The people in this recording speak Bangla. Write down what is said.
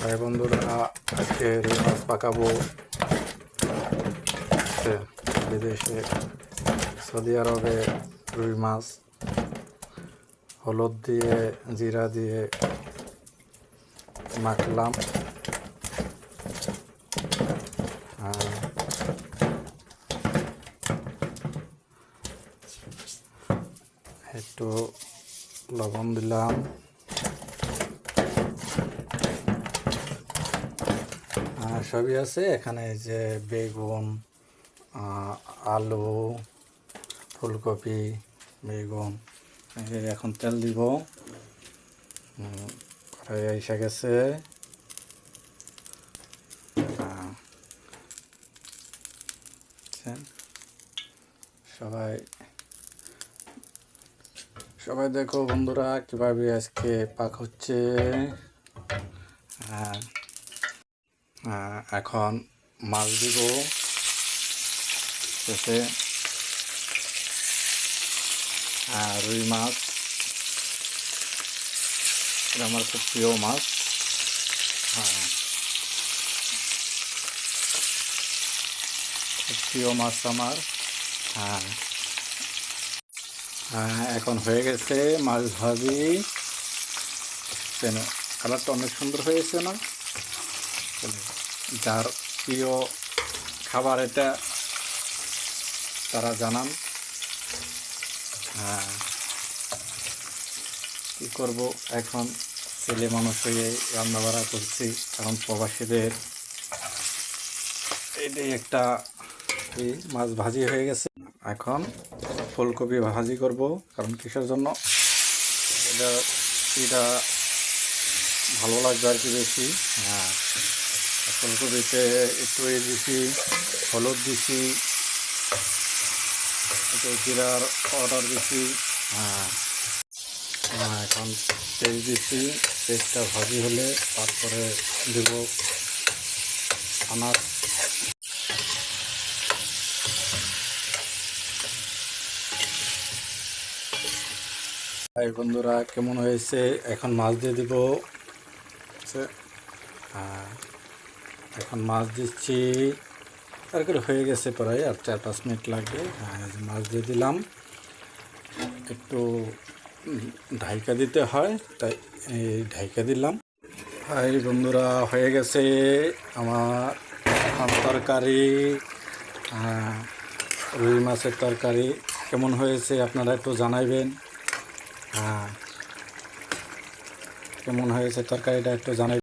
ভাই বন্ধুরা, আজকে রুই মাছ পাকাবো বিদেশে, সৌদি আরবে। রুই মাছ হলুদ দিয়ে জিরা দিয়ে মাখলাম। একটু লবণ দিলাম, সবই আছে এখানে। যে বেগুন, আলু, ফুলকপি, বেগুন। এখন তেল দিব। কড়াই এসে গেছে। সবাই সবাই দেখো বন্ধুরা, কিভাবে আজকে পাক হচ্ছে। এখন মাছ দিব শেষে। রুই মাছ, এটা আমার খুব প্রিয় মাছ। খুব প্রিয় মাছ আমার। এখন হয়ে গেছে মাছ ভাজি। কেন কালারটা অনেক সুন্দর হয়েছে না? যার প্রিয় খাবার এটা তারা জানান। কী করব, এখন ছেলে মানুষ হয়ে রান্নাবাড়া করছি, কারণ প্রবাসীদের এটাই একটা মাছ ভাজি হয়ে গেছে। এখন ফুলকপি ভাজি করব, কারণ কিসের জন্য এটা ভালো লাগবে আর কি বেশি। ফুলকপিতে একটু দিছি, হলুদ দিছি, একটু জিরার পাউডার দিছি। এখন তেল দিছি। তেলটা ভাজি হলে তারপরে দেব আনাজ। এই বন্ধুরা, কেমন হয়েছে? এখন মাছ দিয়ে দিব। এখন মাছ দিচ্ছি। তারপরে হয়ে গেছে, প্রায় আর 4-5 মিনিট লাগবে। মাছ দিয়ে দিলাম। একটু ঢাইকা দিতে হয়, তাই এই ঢাইকা দিলাম। হাই বন্ধুরা, হয়ে গেছে আমার তরকারি। রুই মাছের তরকারি কেমন হয়েছে আপনারা একটু জানাইবেন। কেমন হয়েছে তরকারিটা একটু জানাই।